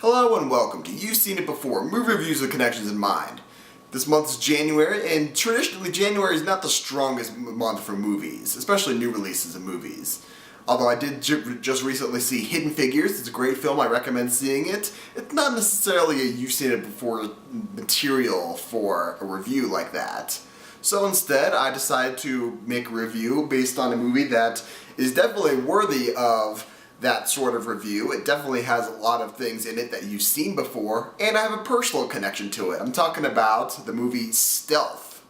Hello and welcome to You've Seen It Before, movie reviews with connections in mind. This month is January, and traditionally January is not the strongest month for movies, especially new releases of movies. Although I did just recently see Hidden Figures. It's a great film, I recommend seeing it. It's not necessarily a You've Seen It Before material for a review like that. So instead, I decided to make a review based on a movie that is definitely worthy of that sort of review. It definitely has a lot of things in it that you've seen before, and I have a personal connection to it. I'm talking about the movie Stealth.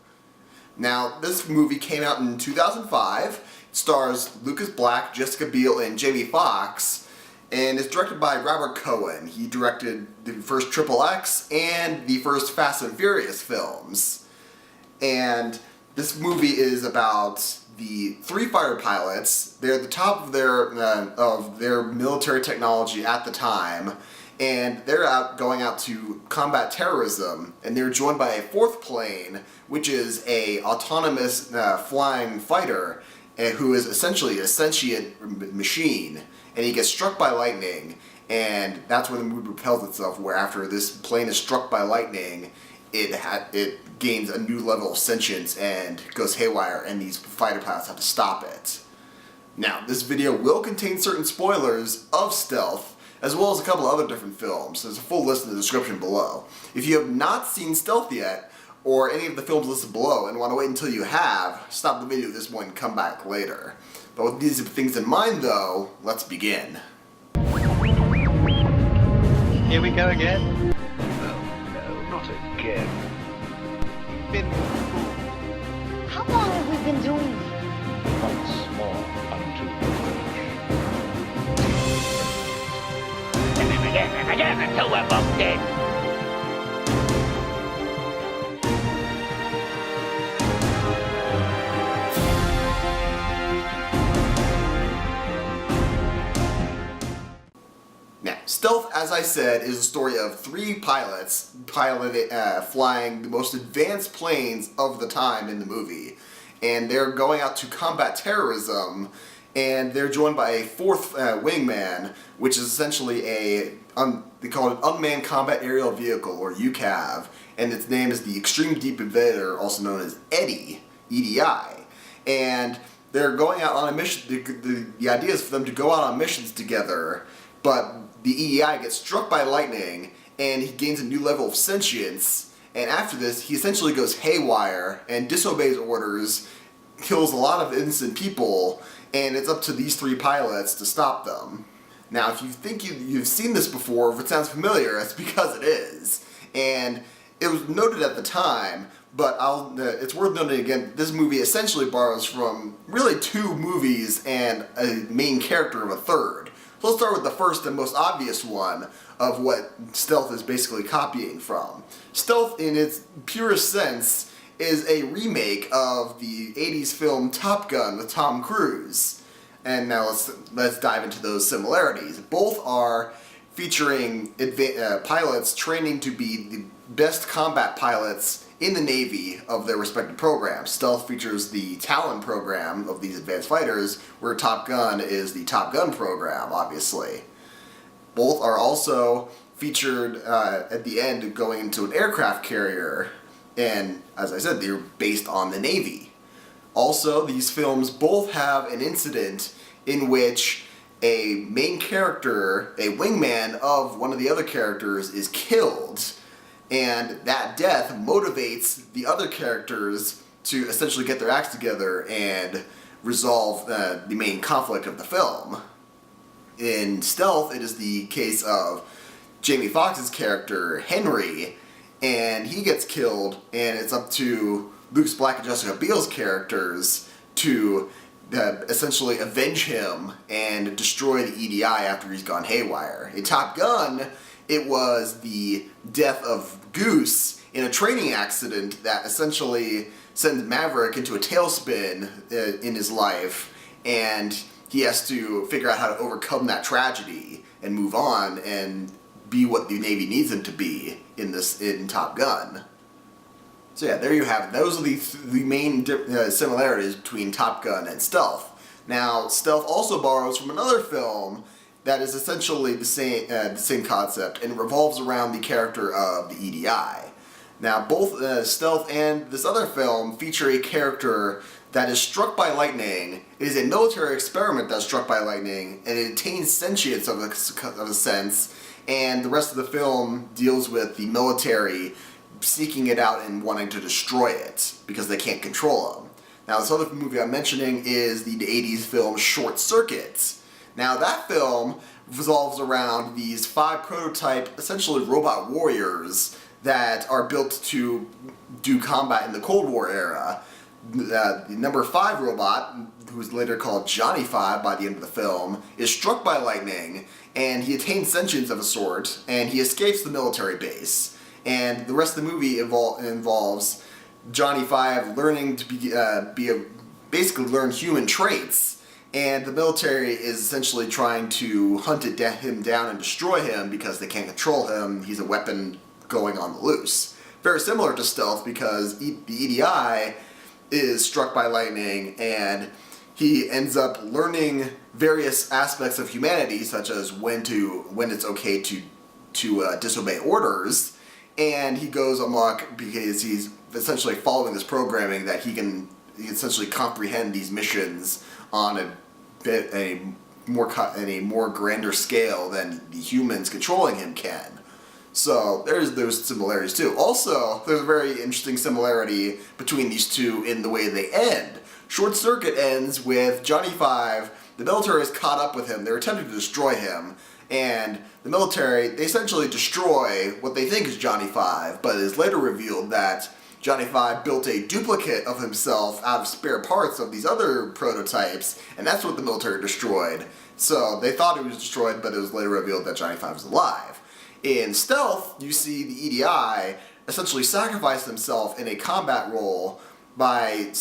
Now, this movie came out in 2005. It stars Lucas Black, Jessica Biel, and Jamie Foxx, and is directed by Robert Cohen. He directed the first XXX and the first Fast and Furious films. And this movie is about the three fighter pilots. They're at the top of their military technology at the time, and they're going out to combat terrorism, and they're joined by a fourth plane, which is a autonomous flying fighter who is essentially a sentient machine, and he gets struck by lightning, and that's where the movie propels itself, where after this plane is struck by lightning, it gains a new level of sentience and goes haywire, and these fighter pilots have to stop it. Now, this video will contain certain spoilers of Stealth, as well as a couple other different films. There's a full list in the description below. If you have not seen Stealth yet, or any of the films listed below, and want to wait until you have, stop the video at this point and come back later. But with these things in mind though, let's begin. Here we go again. Again. How long have we been doing this? Once more unto the and again until we're both dead. Now, Stealth, as I said, is a story of three pilots flying the most advanced planes of the time in the movie. And they're going out to combat terrorism, and they're joined by a fourth wingman, which is essentially they call it an Unmanned Combat Aerial Vehicle, or UCAV, and its name is the Extreme Deep Invader, also known as EDI, EDI. And they're going out on a mission. The idea is for them to go out on missions together, but the EDI gets struck by lightning, and he gains a new level of sentience, and after this, he essentially goes haywire and disobeys orders, kills a lot of innocent people, and it's up to these three pilots to stop them. Now, if you think you've seen this before, if it sounds familiar, it's because it is. And it was noted at the time, but it's worth noting again, this movie essentially borrows from really two movies and a main character of a third. So let's start with the first and most obvious one of what Stealth is basically copying from. Stealth, in its purest sense, is a remake of the 80s film Top Gun with Tom Cruise. And now let's dive into those similarities. Both are featuring pilots training to be the best combat pilots in the Navy of their respective programs. Stealth features the Talon program of these advanced fighters, where Top Gun is the Top Gun program, obviously. Both are also featured at the end going into an aircraft carrier, and as I said, they're based on the Navy. Also, these films both have an incident in which a main character, a wingman of one of the other characters, is killed. And that death motivates the other characters to essentially get their acts together and resolve the main conflict of the film. In Stealth, it is the case of Jamie Foxx's character, Henry, and he gets killed, and it's up to Lucas Black and Jessica Biel's characters to essentially avenge him and destroy the EDI after he's gone haywire. In Top Gun, it was the death of Goose in a training accident that essentially sends Maverick into a tailspin in his life, and he has to figure out how to overcome that tragedy and move on and be what the Navy needs him to be in Top Gun. So yeah, there you have it. Those are the main similarities between Top Gun and Stealth. Now, Stealth also borrows from another film that is essentially the same concept, and revolves around the character of the EDI. Now, both Stealth and this other film feature a character that is struck by lightning. It is a military experiment that's struck by lightning, and it attains sentience of a sense, and the rest of the film deals with the military seeking it out and wanting to destroy it because they can't control them. Now, this other movie I'm mentioning is the 80s film Short Circuit. Now, that film revolves around these 5 prototype, essentially robot warriors that are built to do combat in the Cold War era. The number 5 robot, who is later called Johnny 5 by the end of the film, is struck by lightning, and he attains sentience of a sort, and he escapes the military base. And the rest of the movie involves Johnny 5 learning to basically learn human traits, and the military is essentially trying to hunt him down and destroy him because they can't control him. He's a weapon going on the loose. Very similar to Stealth, because the EDI is struck by lightning, and he ends up learning various aspects of humanity, such as when it's okay to disobey orders, and he goes amok because he's essentially following this programming that he can essentially comprehend these missions on a more grander scale than the humans controlling him can. So there's those similarities too. Also, there's a very interesting similarity between these two in the way they end. Short Circuit ends with Johnny 5, the military has caught up with him, they're attempting to destroy him, and the military, they essentially destroy what they think is Johnny 5, but it is later revealed that Johnny 5 built a duplicate of himself out of spare parts of these other prototypes, and that's what the military destroyed. So they thought it was destroyed, but it was later revealed that Johnny 5 was alive. In Stealth, you see the EDI essentially sacrifice himself in a combat role by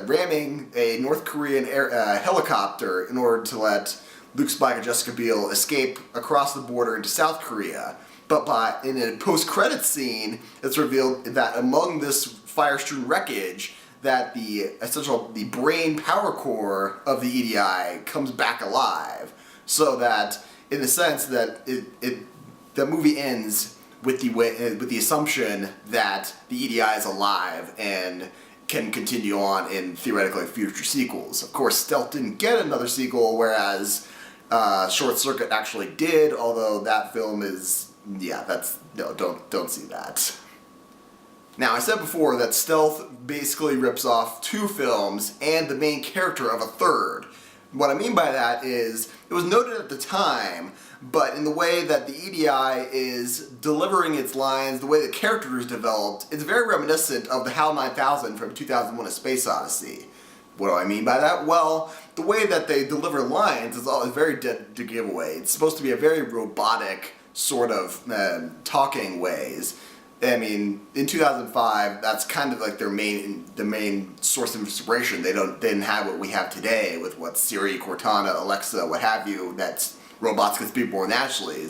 ramming a North Korean helicopter in order to let Luke Spike and Jessica Biel escape across the border into South Korea. But in a post-credits scene, it's revealed that among this fire-strewn wreckage, that the brain power core of the EDI comes back alive. So that, in the sense that the movie ends with the assumption that the EDI is alive and can continue on in theoretically future sequels. Of course, Stealth didn't get another sequel, whereas Short Circuit actually did. Although that film is, don't see that. Now, I said before that Stealth basically rips off 2 films and the main character of a third. What I mean by that is, it was noted at the time, but in the way that the EDI is delivering its lines, the way the character is developed, it's very reminiscent of the HAL 9000 from 2001: A Space Odyssey. What do I mean by that? Well, the way that they deliver lines is very dead to giveaway. It's supposed to be a very robotic sort of talking ways. I mean, in 2005, that's kind of like the main source of inspiration. They didn't have what we have today with what Siri, Cortana, Alexa, what have you, that robots can speak more naturally.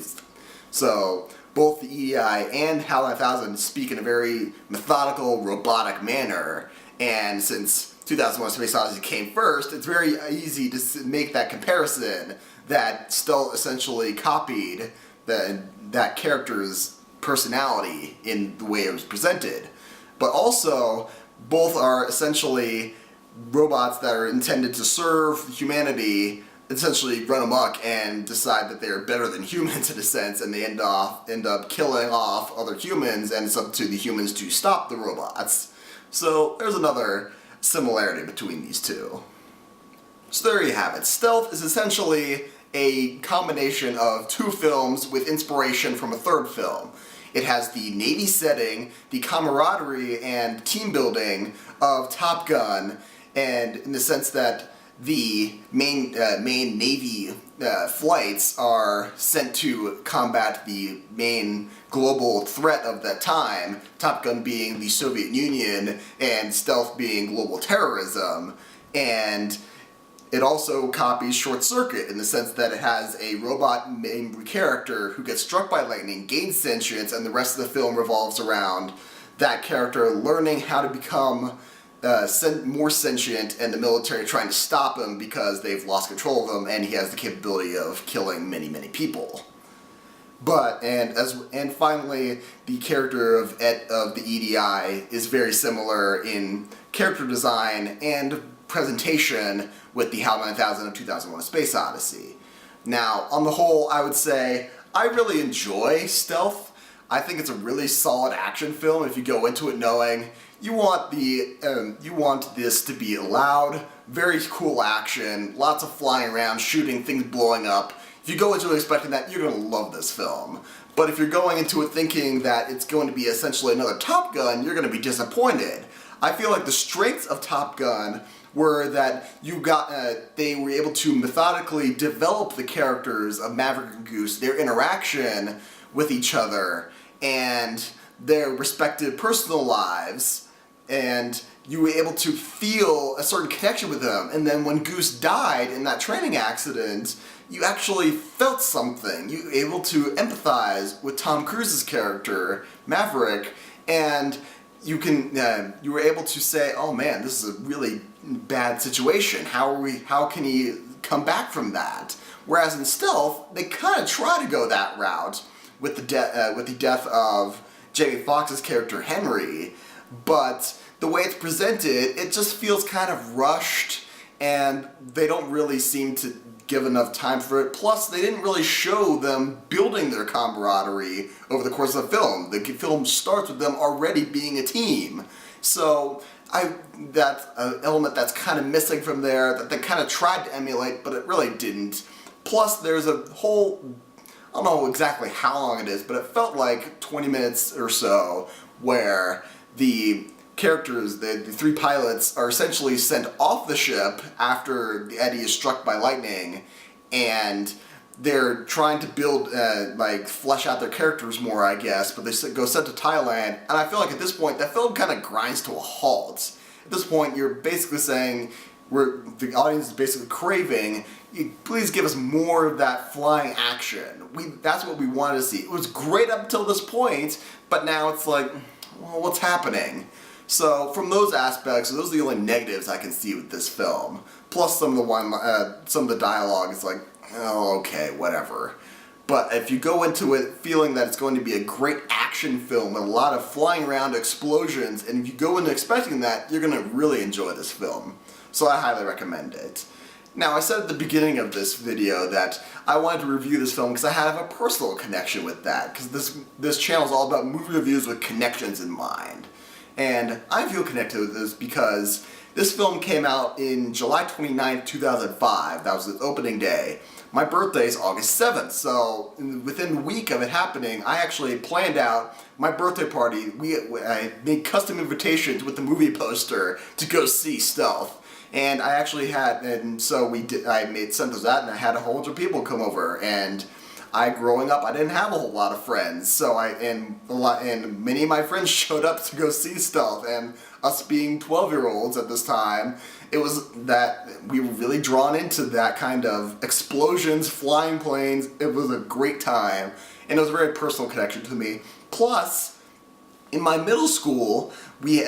So both the EDI and HAL 9000 speak in a very methodical, robotic manner, and since 2001: Space Odyssey came first, it's very easy to make that comparison that Stealth essentially copied that character's personality in the way it was presented. But also, both are essentially robots that are intended to serve humanity, essentially run amok and decide that they're better than humans in a sense, and they end up killing off other humans, and it's up to the humans to stop the robots. So there's another similarity between these two. So there you have it. Stealth is essentially a combination of 2 films with inspiration from a third film. It has the Navy setting, the camaraderie and team building of Top Gun, and in the sense that the main Navy flights are sent to combat the main global threat of that time, Top Gun being the Soviet Union and Stealth being global terrorism. And it also copies Short Circuit in the sense that it has a robot named character who gets struck by lightning, gains sentience, and the rest of the film revolves around that character learning how to become more sentient, and the military trying to stop him because they've lost control of him, and he has the capability of killing many, many people. And finally, the character of the EDI is very similar in character design and presentation with the HAL 9000 of 2001: A Space Odyssey. Now, on the whole, I would say I really enjoy Stealth. I think it's a really solid action film if you go into it knowing you want this to be loud, very cool action, lots of flying around, shooting, things blowing up. If you go into it expecting that, you're going to love this film. But if you're going into it thinking that it's going to be essentially another Top Gun, you're going to be disappointed. I feel like the strengths of Top Gun were that they were able to methodically develop the characters of Maverick and Goose, their interaction with each other, and their respective personal lives, and you were able to feel a certain connection with them. And then when Goose died in that training accident, you actually felt something. You were able to empathize with Tom Cruise's character, Maverick, and you were able to say, oh man, this is a really bad situation. How can he come back from that? Whereas in Stealth, they kind of try to go that route with the death of Jamie Foxx's character Henry, but the way it's presented, it just feels kind of rushed, and they don't really seem to give enough time for it. Plus, they didn't really show them building their camaraderie over the course of the film. The film starts with them already being a team. So that's an element that's kind of missing from there, that they kind of tried to emulate, but it really didn't. Plus, there's a whole, I don't know exactly how long it is, but it felt like 20 minutes or so where the characters, the three pilots, are essentially sent off the ship after the Eddie is struck by lightning, and they're trying to build, flesh out their characters more, I guess, but they go sent to Thailand, and I feel like at this point, that film kind of grinds to a halt. At this point, you're basically saying, the audience is basically craving, please give us more of that flying action. That's what we wanted to see. It was great up until this point, but now it's like, well, what's happening? So from those aspects, those are the only negatives I can see with this film. Plus some of the dialogue is like, oh, okay, whatever. But if you go into it feeling that it's going to be a great action film with a lot of flying around explosions, and if you go into expecting that, you're going to really enjoy this film. So I highly recommend it. Now, I said at the beginning of this video that I wanted to review this film because I have a personal connection with that, because this channel is all about movie reviews with connections in mind. And I feel connected with this because this film came out in July 29th, 2005. That was its opening day. My birthday is August 7th, so within the week of it happening, I actually planned out my birthday party. I made custom invitations with the movie poster to go see Stealth. And I actually had, and so sent those out, and I had a whole bunch of people come over. And growing up, I didn't have a whole lot of friends, so and many of my friends showed up to go see Stealth. And us being 12-year-olds at this time, it was that we were really drawn into that kind of explosions, flying planes. It was a great time, and it was a very personal connection to me. Plus, in my middle school, we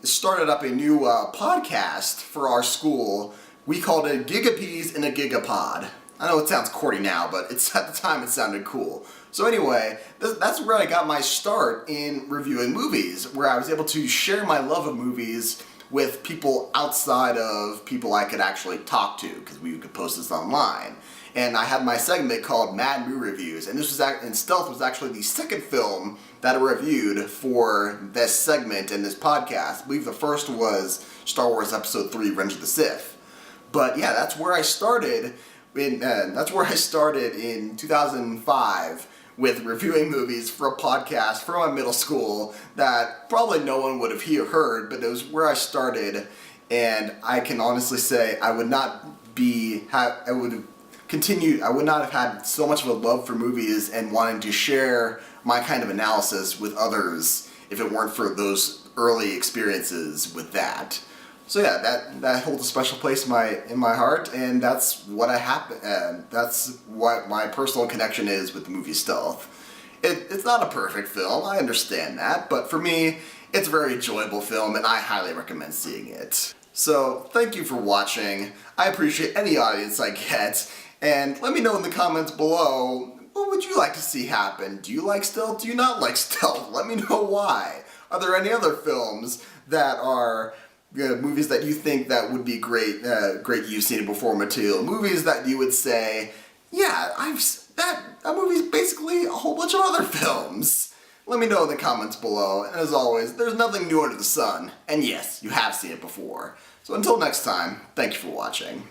started up a new podcast for our school. We called it Gigapeas in a Gigapod. I know it sounds corny now, but at the time it sounded cool. So anyway, that's where I got my start in reviewing movies, where I was able to share my love of movies with people outside of people I could actually talk to, because we could post this online. And I had my segment called Mad Movie Reviews, and Stealth was actually the second film that I reviewed for this segment in this podcast. I believe the first was Star Wars Episode 3: Revenge of the Sith. But yeah, that's where I started. That's where I started in 2005 with reviewing movies for a podcast from my middle school that probably no one would have heard, but it was where I started, and I can honestly say I would not have had so much of a love for movies and wanting to share my kind of analysis with others if it weren't for those early experiences with that. So yeah, that holds a special place in my heart, and that's what that's what my personal connection is with the movie Stealth. It's not a perfect film, I understand that, but for me, It's a very enjoyable film, and I highly recommend seeing it. So, thank you for watching. I appreciate any audience I get, and let me know in the comments below, what would you like to see happen? Do you like stealth? Do you not like stealth? Let me know why. Are there any other films that are movies that you think that would be great, great you've seen it before material? Movies that you would say, yeah, that movie's basically a whole bunch of other films. Let me know in the comments below, and as always, there's nothing new under the sun, and yes, you have seen it before. So until next time, thank you for watching.